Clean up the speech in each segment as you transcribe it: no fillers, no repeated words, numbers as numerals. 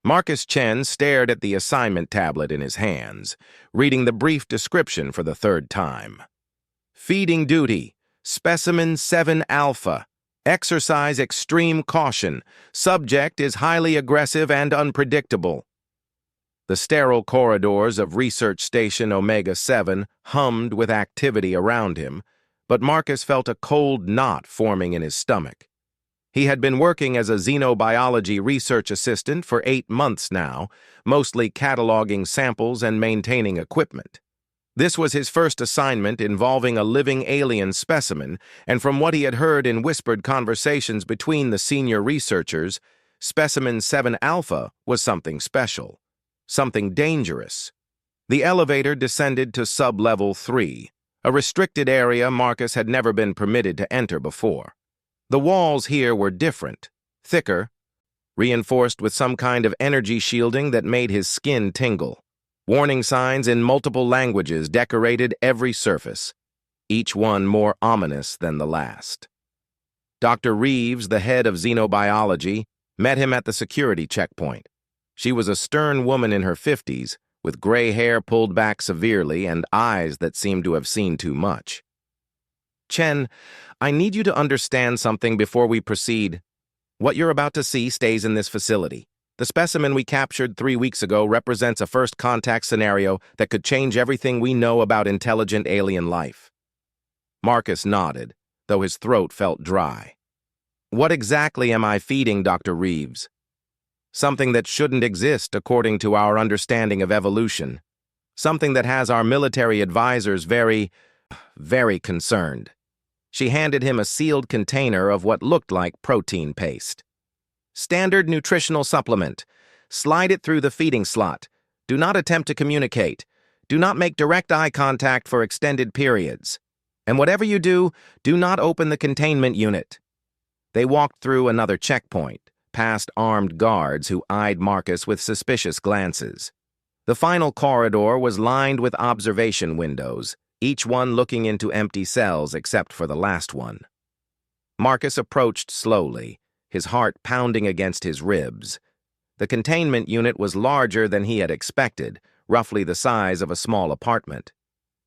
Marcus Chen stared at the assignment tablet in his hands, reading the brief description for the third time. Feeding duty, specimen 7 alpha. Exercise extreme caution. Subject is highly aggressive and unpredictable. The sterile corridors of Research Station Omega-7 hummed with activity around him, but Marcus felt a cold knot forming in his stomach. He had been working as a xenobiology research assistant for 8 months now, mostly cataloging samples and maintaining equipment. This was his first assignment involving a living alien specimen, and from what he had heard in whispered conversations between the senior researchers, Specimen 7 Alpha was something special, something dangerous. The elevator descended to sub-level 3, a restricted area Marcus had never been permitted to enter before. The walls here were different, thicker, reinforced with some kind of energy shielding that made his skin tingle. Warning signs in multiple languages decorated every surface, each one more ominous than the last. Dr. Reeves, the head of xenobiology, met him at the security checkpoint. She was a stern woman in her 50s, with gray hair pulled back severely and eyes that seemed to have seen too much. "Chen, I need you to understand something before we proceed. What you're about to see stays in this facility. The specimen we captured 3 weeks ago represents a first contact scenario that could change everything we know about intelligent alien life." Marcus nodded, though his throat felt dry. "What exactly am I feeding, Dr. Reeves?" "Something that shouldn't exist according to our understanding of evolution. Something that has our military advisors very concerned." She handed him a sealed container of what looked like protein paste. "Standard nutritional supplement. Slide it through the feeding slot. Do not attempt to communicate. Do not make direct eye contact for extended periods. And whatever you do, do not open the containment unit." They walked through another checkpoint, past armed guards who eyed Marcus with suspicious glances. The final corridor was lined with observation windows, each one looking into empty cells except for the last one. Marcus approached slowly, his heart pounding against his ribs. The containment unit was larger than he had expected, roughly the size of a small apartment.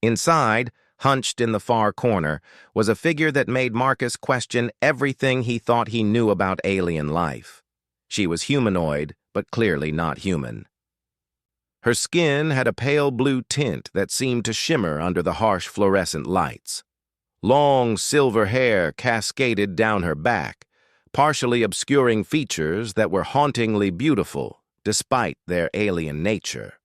Inside, hunched in the far corner, was a figure that made Marcus question everything he thought he knew about alien life. She was humanoid, but clearly not human. Her skin had a pale blue tint that seemed to shimmer under the harsh fluorescent lights. Long silver hair cascaded down her back, partially obscuring features that were hauntingly beautiful, despite their alien nature.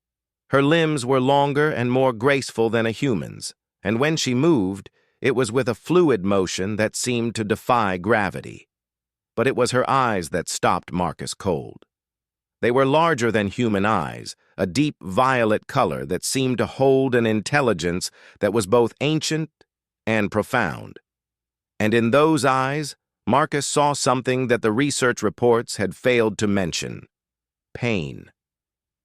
Her limbs were longer and more graceful than a human's, and when she moved, it was with a fluid motion that seemed to defy gravity. But it was her eyes that stopped Marcus cold. They were larger than human eyes, a deep violet color that seemed to hold an intelligence that was both ancient and profound. And in those eyes, Marcus saw something that the research reports had failed to mention: pain.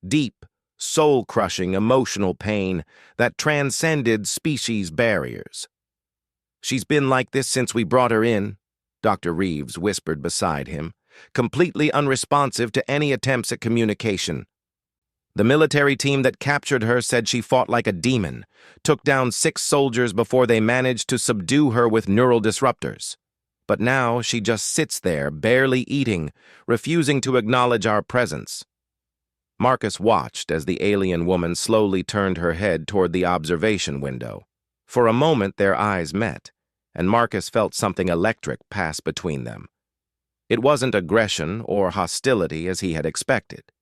Deep, soul-crushing emotional pain that transcended species barriers. "She's been like this since we brought her in," Dr. Reeves whispered beside him, completely unresponsive to any attempts at communication. "The military team that captured her said she fought like a demon, took down 6 soldiers before they managed to subdue her with neural disruptors. But now she just sits there, barely eating, refusing to acknowledge our presence." Marcus watched as the alien woman slowly turned her head toward the observation window. For a moment their eyes met, and Marcus felt something electric pass between them. It wasn't aggression or hostility as he had expected.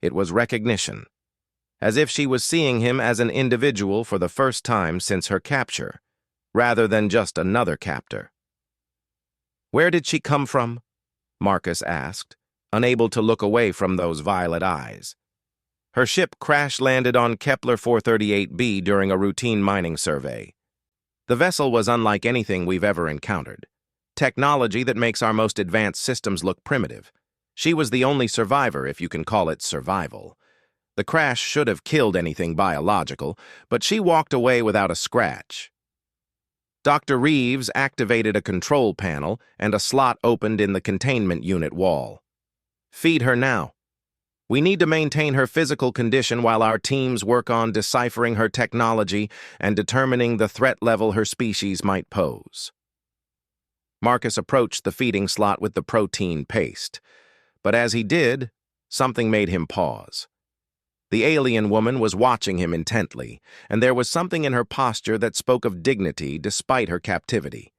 It was recognition, as if she was seeing him as an individual for the first time since her capture, rather than just another captor. "Where did she come from?" Marcus asked, unable to look away from those violet eyes. "Her ship crash-landed on Kepler 438b during a routine mining survey. The vessel was unlike anything we've ever encountered. Technology that makes our most advanced systems look primitive. She was the only survivor, if you can call it survival. The crash should have killed anything biological, but she walked away without a scratch." Dr. Reeves activated a control panel, and a slot opened in the containment unit wall. "Feed her now." We need to maintain her physical condition while our teams work on deciphering her technology and determining the threat level her species might pose. Marcus approached the feeding slot with the protein paste, but as he did, something made him pause. The alien woman was watching him intently, and there was something in her posture that spoke of dignity despite her captivity.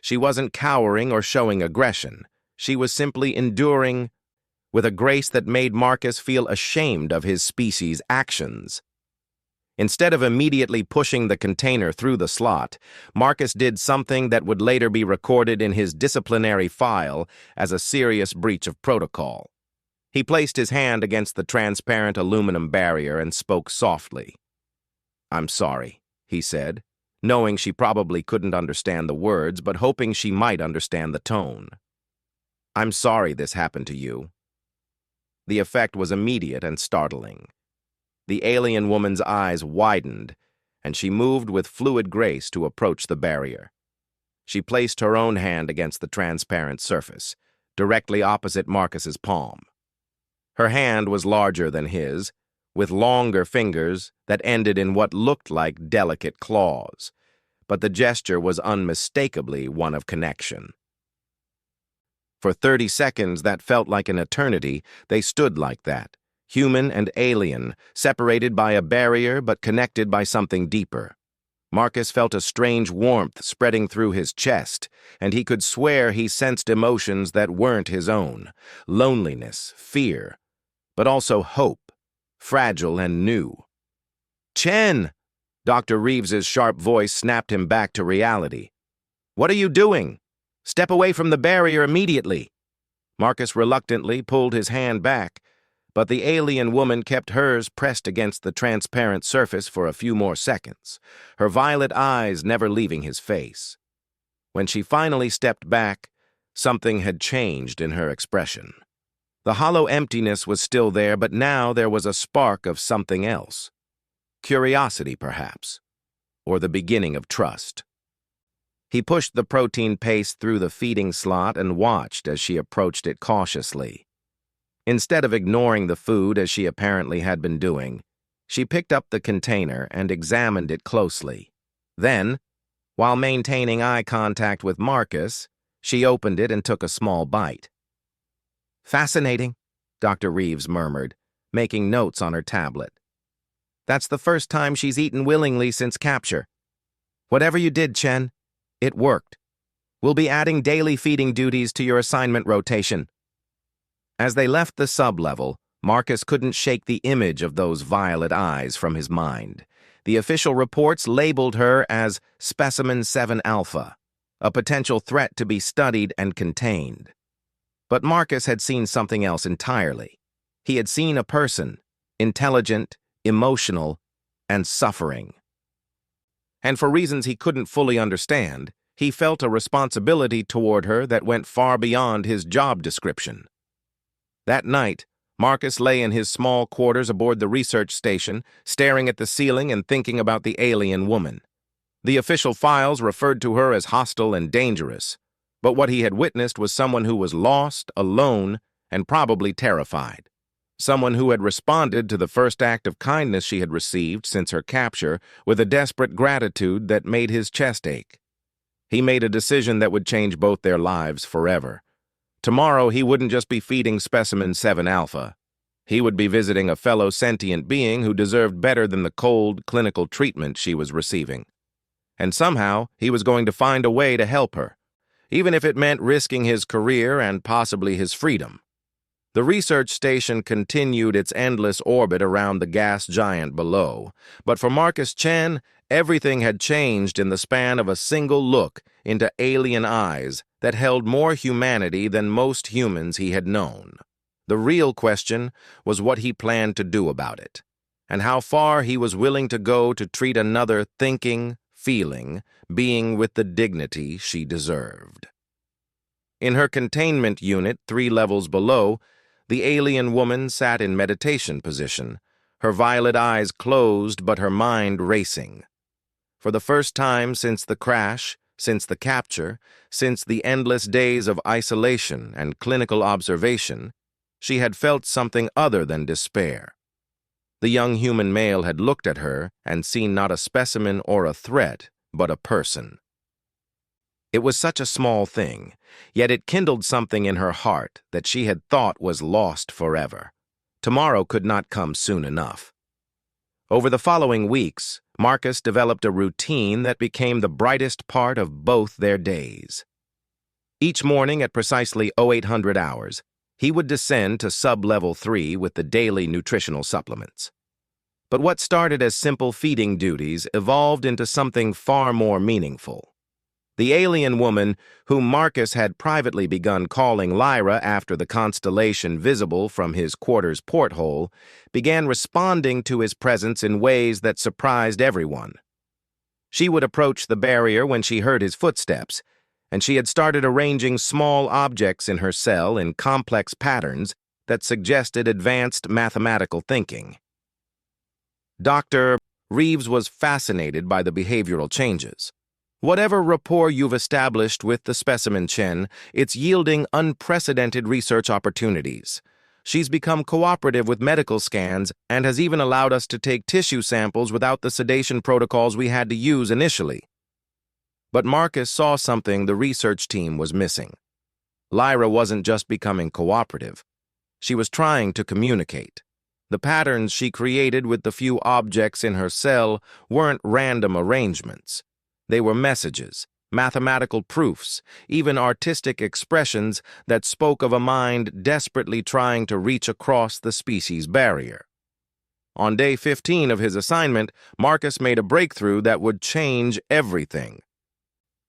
She wasn't cowering or showing aggression. She was simply enduring with a grace that made Marcus feel ashamed of his species' actions. Instead of immediately pushing the container through the slot, Marcus did something that would later be recorded in his disciplinary file as a serious breach of protocol. He placed his hand against the transparent aluminum barrier and spoke softly. "I'm sorry," he said, knowing she probably couldn't understand the words, but hoping she might understand the tone. "I'm sorry this happened to you." The effect was immediate and startling. The alien woman's eyes widened, and she moved with fluid grace to approach the barrier. She placed her own hand against the transparent surface, directly opposite Marcus's palm. Her hand was larger than his, with longer fingers that ended in what looked like delicate claws, but the gesture was unmistakably one of connection. For 30 seconds that felt like an eternity, they stood like that, human and alien, separated by a barrier but connected by something deeper. Marcus felt a strange warmth spreading through his chest, and he could swear he sensed emotions that weren't his own: loneliness, fear, but also hope, fragile and new. "Chen!" Dr. Reeves's sharp voice snapped him back to reality. "What are you doing? Step away from the barrier immediately." Marcus reluctantly pulled his hand back, but the alien woman kept hers pressed against the transparent surface for a few more seconds, her violet eyes never leaving his face. When she finally stepped back, something had changed in her expression. The hollow emptiness was still there, but now there was a spark of something else. Curiosity, perhaps, or the beginning of trust. He pushed the protein paste through the feeding slot and watched as she approached it cautiously. Instead of ignoring the food as she apparently had been doing, she picked up the container and examined it closely. Then, while maintaining eye contact with Marcus, she opened it and took a small bite. "Fascinating," Dr. Reeves murmured, making notes on her tablet. "That's the first time she's eaten willingly since capture. Whatever you did, Chen, it worked. We'll be adding daily feeding duties to your assignment rotation." As they left the sub-level, Marcus couldn't shake the image of those violet eyes from his mind. The official reports labeled her as Specimen 7 Alpha, a potential threat to be studied and contained. But Marcus had seen something else entirely. He had seen a person, intelligent, emotional, and suffering. And for reasons he couldn't fully understand, he felt a responsibility toward her that went far beyond his job description. That night, Marcus lay in his small quarters aboard the research station, staring at the ceiling and thinking about the alien woman. The official files referred to her as hostile and dangerous, but what he had witnessed was someone who was lost, alone, and probably terrified. Someone who had responded to the first act of kindness she had received since her capture with a desperate gratitude that made his chest ache. He made a decision that would change both their lives forever. Tomorrow he wouldn't just be feeding Specimen 7 Alpha. He would be visiting a fellow sentient being who deserved better than the cold, clinical treatment she was receiving. And somehow he was going to find a way to help her, even if it meant risking his career and possibly his freedom. The research station continued its endless orbit around the gas giant below, but for Marcus Chen, everything had changed in the span of a single look into alien eyes that held more humanity than most humans he had known. The real question was what he planned to do about it, and how far he was willing to go to treat another thinking, feeling being with the dignity she deserved. In her containment unit 3 levels below, the alien woman sat in meditation position, her violet eyes closed but her mind racing. For the first time since the crash, since the capture, since the endless days of isolation and clinical observation, she had felt something other than despair. The young human male had looked at her and seen not a specimen or a threat, but a person. It was such a small thing, yet it kindled something in her heart that she had thought was lost forever. Tomorrow could not come soon enough. Over the following weeks, Marcus developed a routine that became the brightest part of both their days. Each morning at precisely 0800 hours, he would descend to sub-level 3 with the daily nutritional supplements. But what started as simple feeding duties evolved into something far more meaningful. The alien woman, whom Marcus had privately begun calling Lyra after the constellation visible from his quarters porthole, began responding to his presence in ways that surprised everyone. She would approach the barrier when she heard his footsteps, and she had started arranging small objects in her cell in complex patterns that suggested advanced mathematical thinking. Dr. Reeves was fascinated by the behavioral changes. Whatever rapport you've established with the specimen Chen, it's yielding unprecedented research opportunities. She's become cooperative with medical scans and has even allowed us to take tissue samples without the sedation protocols we had to use initially. But Marcus saw something the research team was missing. Lyra wasn't just becoming cooperative. She was trying to communicate. The patterns she created with the few objects in her cell weren't random arrangements. They were messages, mathematical proofs, even artistic expressions that spoke of a mind desperately trying to reach across the species barrier. On day 15 of his assignment, Marcus made a breakthrough that would change everything.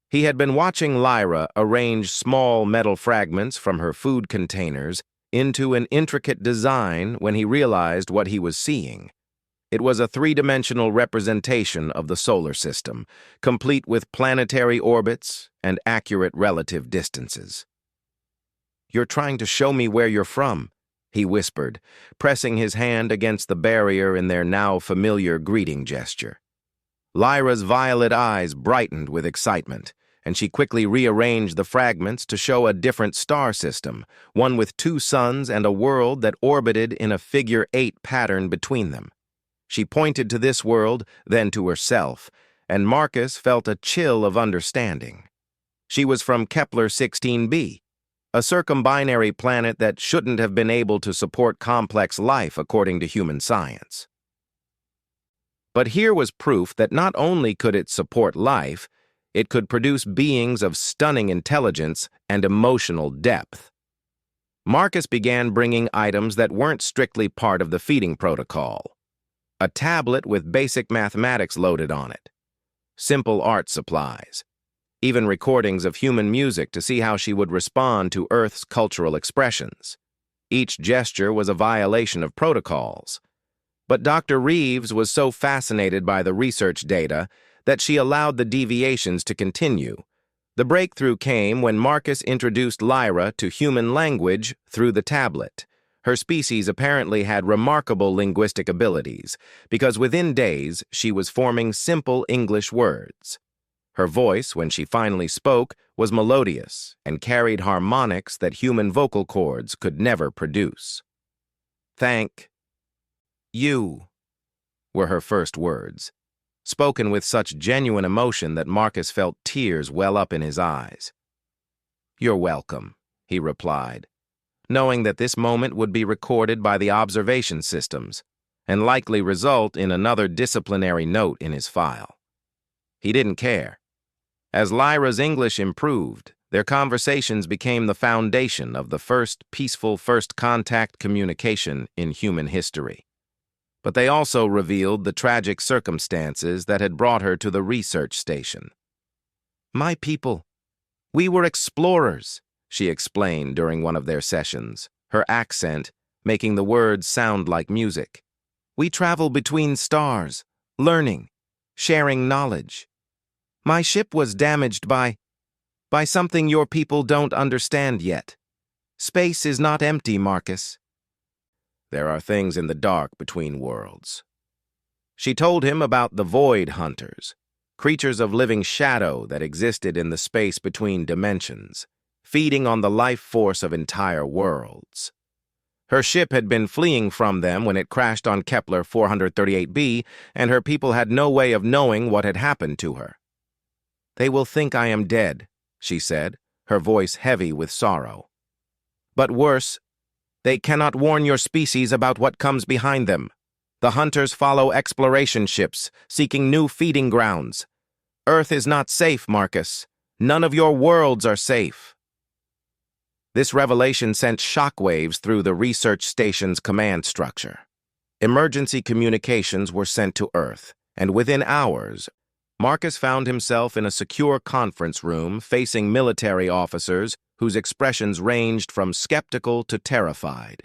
He had been watching Lyra arrange small metal fragments from her food containers into an intricate design when he realized what he was seeing. It was a three-dimensional representation of the solar system, complete with planetary orbits and accurate relative distances. "You're trying to show me where you're from," he whispered, pressing his hand against the barrier in their now familiar greeting gesture. Lyra's violet eyes brightened with excitement, and she quickly rearranged the fragments to show a different star system, one with 2 suns and a world that orbited in a figure-8 pattern between them. She pointed to this world, then to herself, and Marcus felt a chill of understanding. She was from Kepler 16b, a circumbinary planet that shouldn't have been able to support complex life according to human science. But here was proof that not only could it support life, it could produce beings of stunning intelligence and emotional depth. Marcus began bringing items that weren't strictly part of the feeding protocol. A tablet with basic mathematics loaded on it, simple art supplies, even recordings of human music to see how she would respond to Earth's cultural expressions. Each gesture was a violation of protocols. But Dr. Reeves was so fascinated by the research data that she allowed the deviations to continue. The breakthrough came when Marcus introduced Lyra to human language through the tablet. Her species apparently had remarkable linguistic abilities, because within days she was forming simple English words. Her voice, when she finally spoke, was melodious and carried harmonics that human vocal cords could never produce. "Thank you," were her first words, spoken with such genuine emotion that Marcus felt tears well up in his eyes. "You're welcome," he replied, knowing that this moment would be recorded by the observation systems and likely result in another disciplinary note in his file. He didn't care. As Lyra's English improved, their conversations became the foundation of the first peaceful first-contact communication in human history. But they also revealed the tragic circumstances that had brought her to the research station. "My people, we were explorers," she explained during one of their sessions, her accent making the words sound like music. "We travel between stars, learning, sharing knowledge. My ship was damaged by something your people don't understand yet. Space is not empty, Marcus. There are things in the dark between worlds." She told him about the Void Hunters, creatures of living shadow that existed in the space between dimensions, feeding on the life force of entire worlds. Her ship had been fleeing from them when it crashed on Kepler 438b, and her people had no way of knowing what had happened to her. "They will think I am dead," she said, her voice heavy with sorrow. "But worse, they cannot warn your species about what comes behind them. The hunters follow exploration ships, seeking new feeding grounds. Earth is not safe, Marcus. None of your worlds are safe." This revelation sent shockwaves through the research station's command structure. Emergency communications were sent to Earth, and within hours, Marcus found himself in a secure conference room facing military officers whose expressions ranged from skeptical to terrified.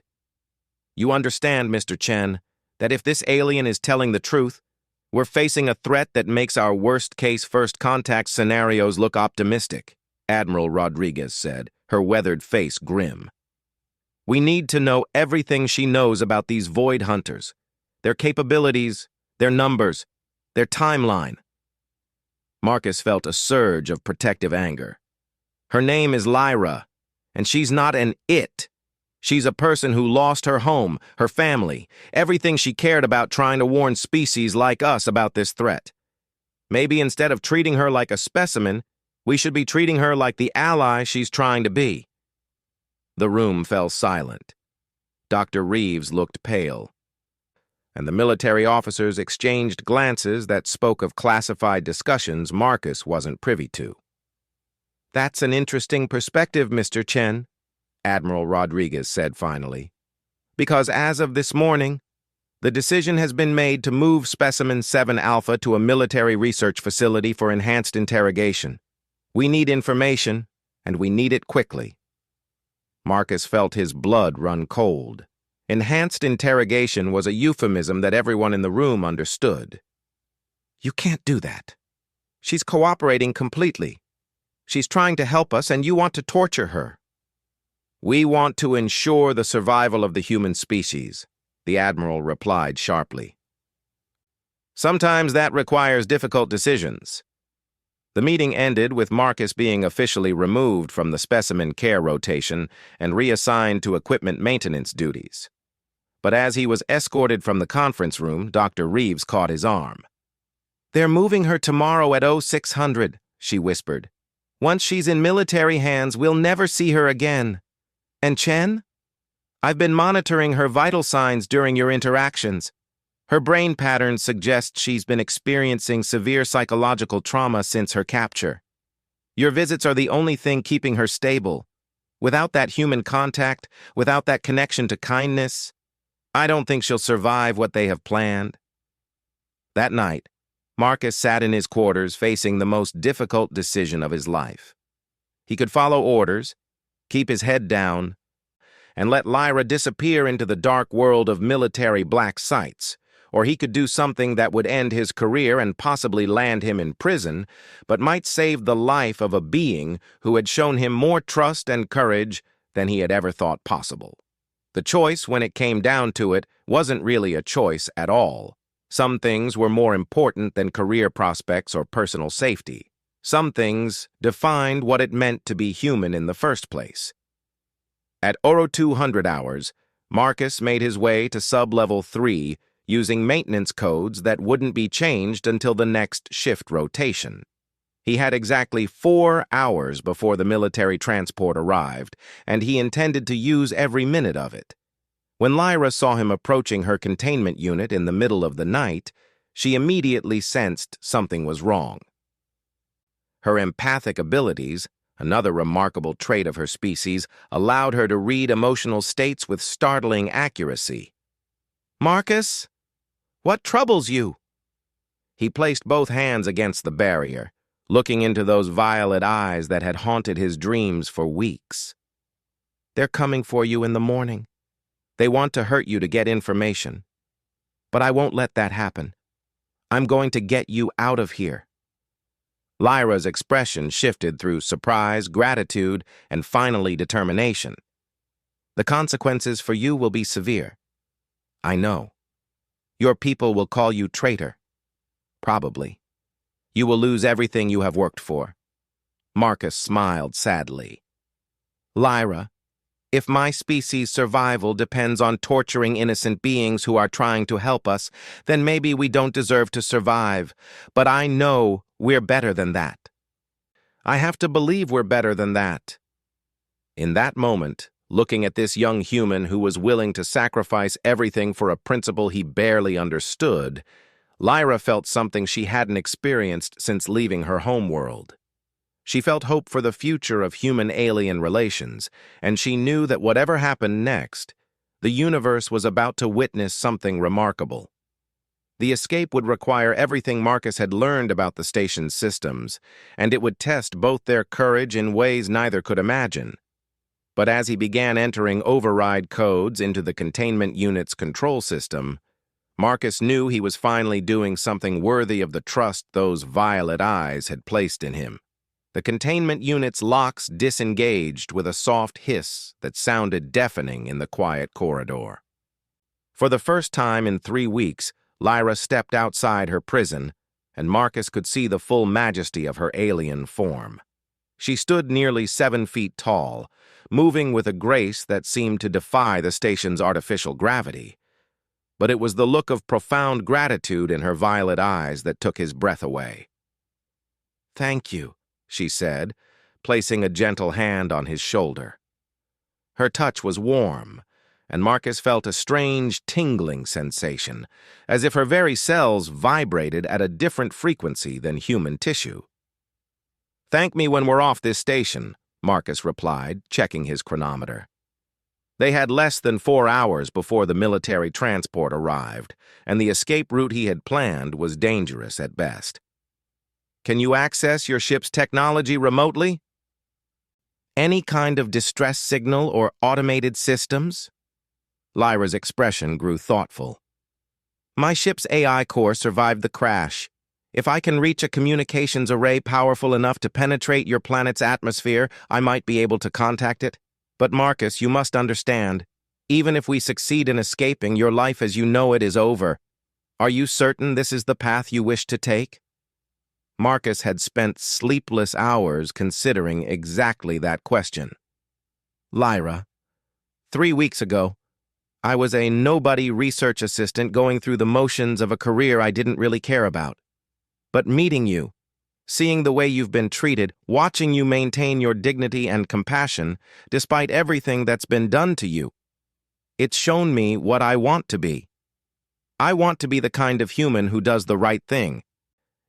"You understand, Mr. Chen, that if this alien is telling the truth, we're facing a threat that makes our worst-case first contact scenarios look optimistic," Admiral Rodriguez said, her weathered face grim. "We need to know everything she knows about these void hunters, their capabilities, their numbers, their timeline." Marcus felt a surge of protective anger. Her name is Lyra, and she's not an it. She's a person who lost her home, her family, everything she cared about, trying to warn species like us about this threat. Maybe instead of treating her like a specimen, we should be treating her like the ally she's trying to be. The room fell silent. Dr. Reeves looked pale, and the military officers exchanged glances that spoke of classified discussions Marcus wasn't privy to. "That's an interesting perspective, Mr. Chen," Admiral Rodriguez said finally, "because as of this morning, the decision has been made to move Specimen 7 Alpha to a military research facility for enhanced interrogation. We need information, and we need it quickly." Marcus felt his blood run cold. Enhanced interrogation was a euphemism that everyone in the room understood. "You can't do that. She's cooperating completely. She's trying to help us, and you want to torture her." "We want to ensure the survival of the human species," the Admiral replied sharply. "Sometimes that requires difficult decisions." The meeting ended with Marcus being officially removed from the specimen care rotation and reassigned to equipment maintenance duties. But as he was escorted from the conference room, Dr. Reeves caught his arm. "They're moving her tomorrow at 0600, she whispered. "Once she's in military hands, we'll never see her again. And Chen? I've been monitoring her vital signs during your interactions. Her brain patterns suggest she's been experiencing severe psychological trauma since her capture. Your visits are the only thing keeping her stable. Without that human contact, without that connection to kindness, I don't think she'll survive what they have planned." That night, Marcus sat in his quarters facing the most difficult decision of his life. He could follow orders, keep his head down, and let Lyra disappear into the dark world of military black sites, or he could do something that would end his career and possibly land him in prison, but might save the life of a being who had shown him more trust and courage than he had ever thought possible. The choice, when it came down to it, wasn't really a choice at all. Some things were more important than career prospects or personal safety. Some things defined what it meant to be human in the first place. At 0200 hours, Marcus made his way to Sub-Level 3 using maintenance codes that wouldn't be changed until the next shift rotation. He had exactly 4 hours before the military transport arrived, and he intended to use every minute of it. When Lyra saw him approaching her containment unit in the middle of the night, she immediately sensed something was wrong. Her empathic abilities, another remarkable trait of her species, allowed her to read emotional states with startling accuracy. "Marcus, what troubles you?" He placed both hands against the barrier, looking into those violet eyes that had haunted his dreams for weeks. "They're coming for you in the morning. They want to hurt you to get information. But I won't let that happen. I'm going to get you out of here." Lyra's expression shifted through surprise, gratitude, and finally determination. "The consequences for you will be severe. I know. Your people will call you traitor. Probably. You will lose everything you have worked for." Marcus smiled sadly. "Lyra, If my species' survival depends on torturing innocent beings who are trying to help us, then maybe we don't deserve to survive. But I know we're better than that. I have to believe we're better than that. In that moment, looking at this young human who was willing to sacrifice everything for a principle he barely understood, Lyra felt something she hadn't experienced since leaving her homeworld. She felt hope for the future of human-alien relations, and she knew that whatever happened next, the universe was about to witness something remarkable. The escape would require everything Marcus had learned about the station's systems, and it would test both their courage in ways neither could imagine. But as he began entering override codes into the containment unit's control system, Marcus knew he was finally doing something worthy of the trust those violet eyes had placed in him. The containment unit's locks disengaged with a soft hiss that sounded deafening in the quiet corridor. For the first time in 3 weeks, Lyra stepped outside her prison, and Marcus could see the full majesty of her alien form. She stood nearly 7 feet tall, moving with a grace that seemed to defy the station's artificial gravity. But it was the look of profound gratitude in her violet eyes that took his breath away. "Thank you," she said, placing a gentle hand on his shoulder. Her touch was warm, and Marcus felt a strange tingling sensation, as if her very cells vibrated at a different frequency than human tissue. "Thank me when we're off this station," Marcus replied, checking his chronometer. They had less than 4 hours before the military transport arrived, and the escape route he had planned was dangerous at best. "Can you access your ship's technology remotely?" "Any kind of distress signal or automated systems?" Lyra's expression grew thoughtful. "My ship's AI core survived the crash. If I can reach a communications array powerful enough to penetrate your planet's atmosphere, I might be able to contact it. But Marcus, you must understand, even if we succeed in escaping, your life as you know it is over. Are you certain this is the path you wish to take?" Marcus had spent sleepless hours considering exactly that question. "Lyra, 3 weeks ago, I was a nobody research assistant going through the motions of a career I didn't really care about. But meeting you, seeing the way you've been treated, watching you maintain your dignity and compassion, despite everything that's been done to you, it's shown me what I want to be. I want to be the kind of human who does the right thing,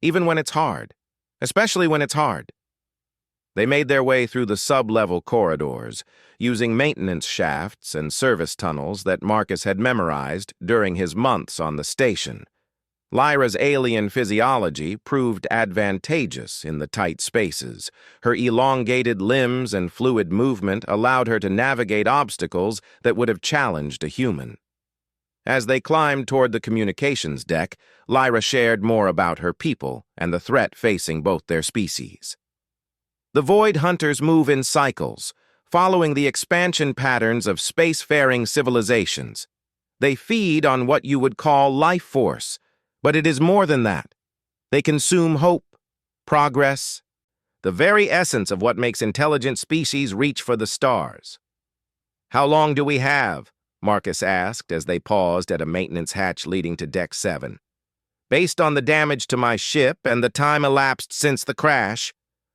even when it's hard, especially when it's hard." They made their way through the sub-level corridors, using maintenance shafts and service tunnels that Marcus had memorized during his months on the station. Lyra's alien physiology proved advantageous in the tight spaces. Her elongated limbs and fluid movement allowed her to navigate obstacles that would have challenged a human. As they climbed toward the communications deck, Lyra shared more about her people and the threat facing both their species. "The Void Hunters move in cycles, following the expansion patterns of spacefaring civilizations. They feed on what you would call life force, but it is more than that. They consume hope, progress, the very essence of what makes intelligent species reach for the stars." "How long do we have?" Marcus asked as they paused at a maintenance hatch leading to Deck 7. "Based on the damage to my ship and the time elapsed since the crash,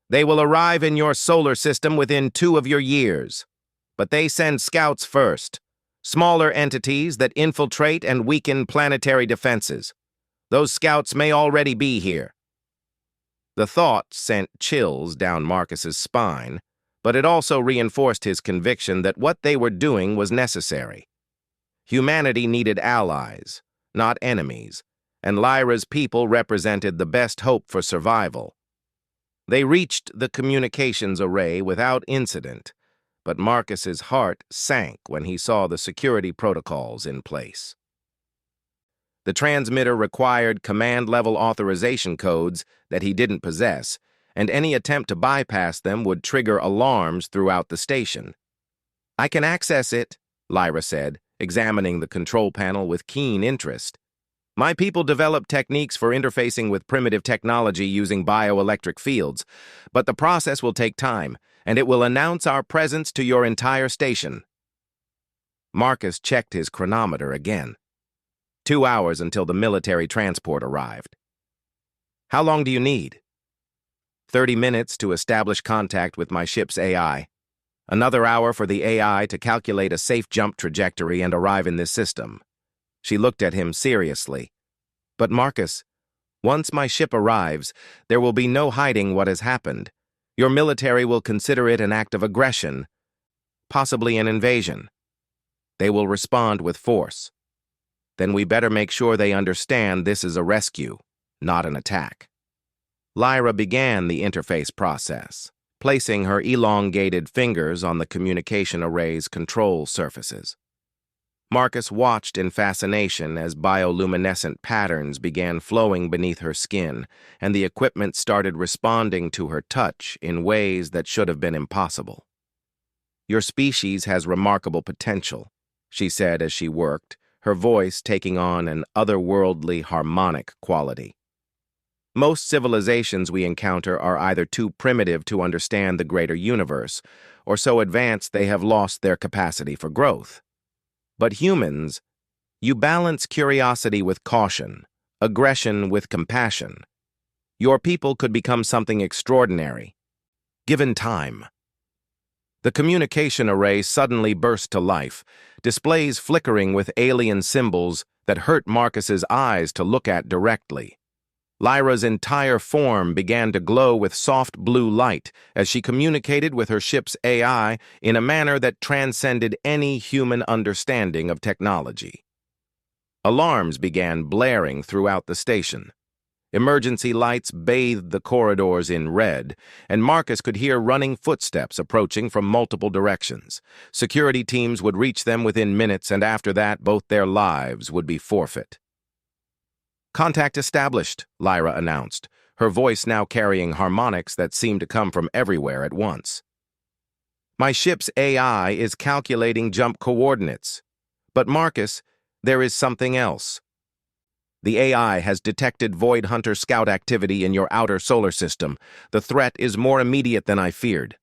they will arrive in your solar system within 2 of your years. But they send scouts first, smaller entities that infiltrate and weaken planetary defenses. Those scouts may already be here." The thought sent chills down Marcus's spine, but it also reinforced his conviction that what they were doing was necessary. Humanity needed allies, not enemies, and Lyra's people represented the best hope for survival. They reached the communications array without incident, but Marcus's heart sank when he saw the security protocols in place. The transmitter required command-level authorization codes that he didn't possess, and any attempt to bypass them would trigger alarms throughout the station. "I can access it," Lyra said, examining the control panel with keen interest. "My people developed techniques for interfacing with primitive technology using bioelectric fields, but the process will take time, and it will announce our presence to your entire station." Marcus checked his chronometer again. 2 hours until the military transport arrived. How long do you need? 30 minutes to establish contact with my ship's AI. Another hour for the AI to calculate a safe jump trajectory and arrive in this system. She looked at him seriously. But Marcus, once my ship arrives, there will be no hiding what has happened. Your military will consider it an act of aggression, possibly an invasion. They will respond with force. Then we better make sure they understand this is a rescue, not an attack. Lyra began the interface process, placing her elongated fingers on the communication array's control surfaces. Marcus watched in fascination as bioluminescent patterns began flowing beneath her skin, and the equipment started responding to her touch in ways that should have been impossible. Your species has remarkable potential, she said as she worked, her voice taking on an otherworldly harmonic quality. Most civilizations we encounter are either too primitive to understand the greater universe, or so advanced they have lost their capacity for growth. But humans, you balance curiosity with caution, aggression with compassion. Your people could become something extraordinary, given time. The communication array suddenly burst to life, displays flickering with alien symbols that hurt Marcus's eyes to look at directly. Lyra's entire form began to glow with soft blue light as she communicated with her ship's AI in a manner that transcended any human understanding of technology. Alarms began blaring throughout the station. Emergency lights bathed the corridors in red, and Marcus could hear running footsteps approaching from multiple directions. Security teams would reach them within minutes, and after that, both their lives would be forfeit. Contact established, Lyra announced, her voice now carrying harmonics that seemed to come from everywhere at once. My ship's AI is calculating jump coordinates. But Marcus, there is something else. The AI has detected Void Hunter scout activity in your outer solar system. The threat is more immediate than I feared.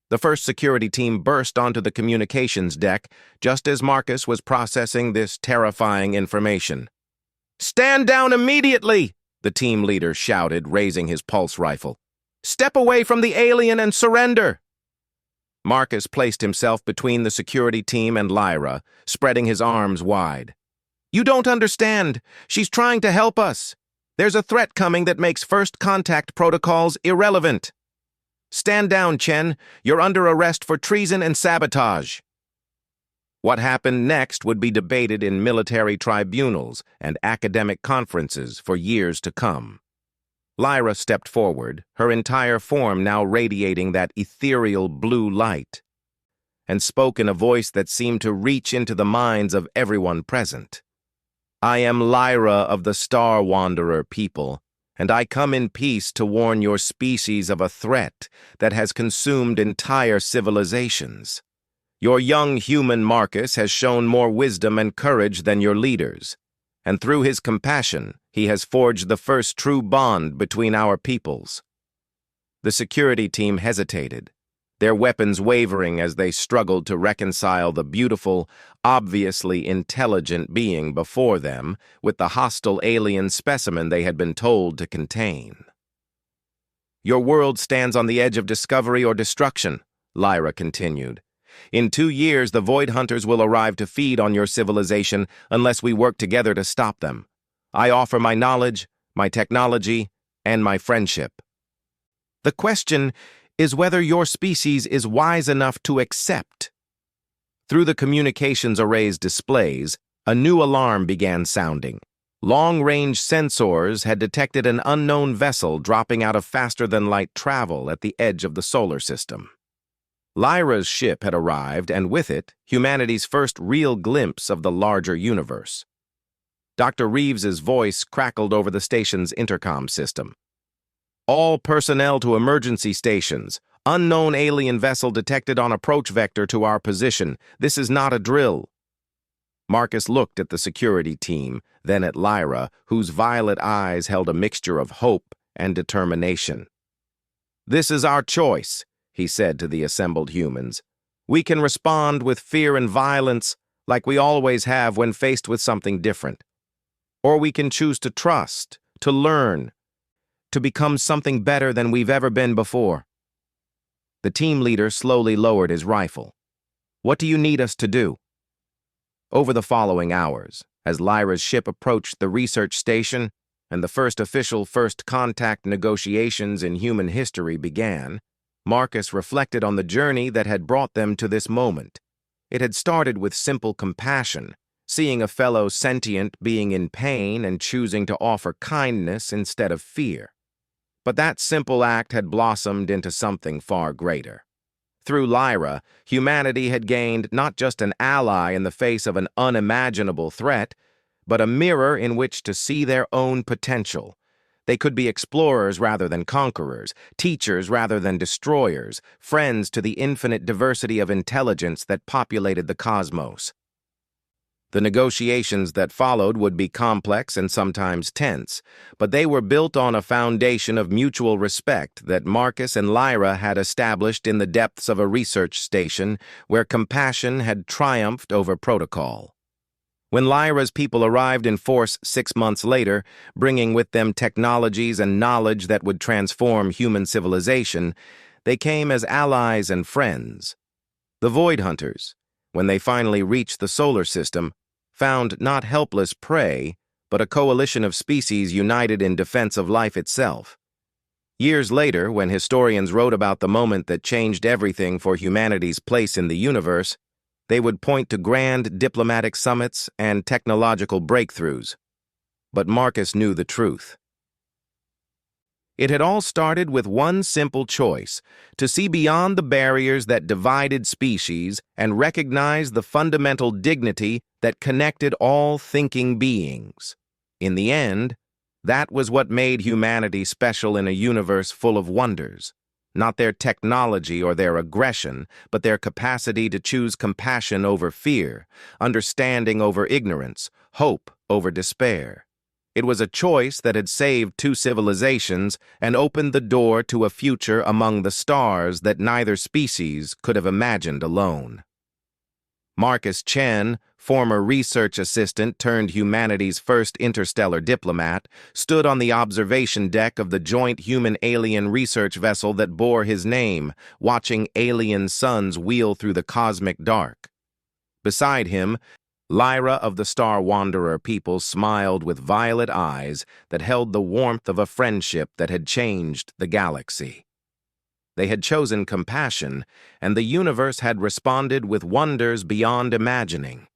The first security team burst onto the communications deck just as Marcus was processing this terrifying information. "Stand down immediately!" the team leader shouted, raising his pulse rifle. "Step away from the alien and surrender!" Marcus placed himself between the security team and Lyra, spreading his arms wide. "You don't understand. She's trying to help us. There's a threat coming that makes first contact protocols irrelevant. Stand down, Chen. You're under arrest for treason and sabotage." What happened next would be debated in military tribunals and academic conferences for years to come. Lyra stepped forward, her entire form now radiating that ethereal blue light, and spoke in a voice that seemed to reach into the minds of everyone present. "I am Lyra of the Star Wanderer people, and I come in peace to warn your species of a threat that has consumed entire civilizations. Your young human Marcus has shown more wisdom and courage than your leaders, and through his compassion, he has forged the first true bond between our peoples." The security team hesitated, their weapons wavering as they struggled to reconcile the beautiful, obviously intelligent being before them with the hostile alien specimen they had been told to contain. "Your world stands on the edge of discovery or destruction," Lyra continued. "In 2 years, the Void Hunters will arrive to feed on your civilization unless we work together to stop them. I offer my knowledge, my technology, and my friendship. The question is whether your species is wise enough to accept." Through the communications array's displays, a new alarm began sounding. Long-range sensors had detected an unknown vessel dropping out of faster-than-light travel at the edge of the solar system. Lyra's ship had arrived, and with it, humanity's first real glimpse of the larger universe. Dr. Reeves's voice crackled over the station's intercom system. "All personnel to emergency stations. Unknown alien vessel detected on approach vector to our position. This is not a drill." Marcus looked at the security team, then at Lyra, whose violet eyes held a mixture of hope and determination. "This is our choice," he said to the assembled humans. "We can respond with fear and violence, like we always have when faced with something different. Or we can choose to trust, to learn, to become something better than we've ever been before. The team leader slowly lowered his rifle. What do you need us to do? Over the following hours, as Lyra's ship approached the research station and the first official first contact negotiations in human history began, Marcus reflected on the journey that had brought them to this moment. It had started with simple compassion, seeing a fellow sentient being in pain and choosing to offer kindness instead of fear. But that simple act had blossomed into something far greater. Through Lyra, humanity had gained not just an ally in the face of an unimaginable threat, but a mirror in which to see their own potential. They could be explorers rather than conquerors, teachers rather than destroyers, friends to the infinite diversity of intelligence that populated the cosmos. The negotiations that followed would be complex and sometimes tense, but they were built on a foundation of mutual respect that Marcus and Lyra had established in the depths of a research station where compassion had triumphed over protocol. When Lyra's people arrived in force 6 months later, bringing with them technologies and knowledge that would transform human civilization, they came as allies and friends. The Void Hunters, when they finally reached the solar system, found not helpless prey, but a coalition of species united in defense of life itself. Years later, when historians wrote about the moment that changed everything for humanity's place in the universe, they would point to grand diplomatic summits and technological breakthroughs. But Marcus knew the truth. It had all started with one simple choice: to see beyond the barriers that divided species and recognize the fundamental dignity that connected all thinking beings. In the end, that was what made humanity special in a universe full of wonders. Not their technology or their aggression, but their capacity to choose compassion over fear, understanding over ignorance, hope over despair. It was a choice that had saved 2 civilizations and opened the door to a future among the stars that neither species could have imagined alone. Marcus Chen, former research assistant turned humanity's first interstellar diplomat, stood on the observation deck of the joint human-alien research vessel that bore his name, watching alien suns wheel through the cosmic dark. Beside him, Lyra of the Star Wanderer people smiled with violet eyes that held the warmth of a friendship that had changed the galaxy. They had chosen compassion, and the universe had responded with wonders beyond imagining.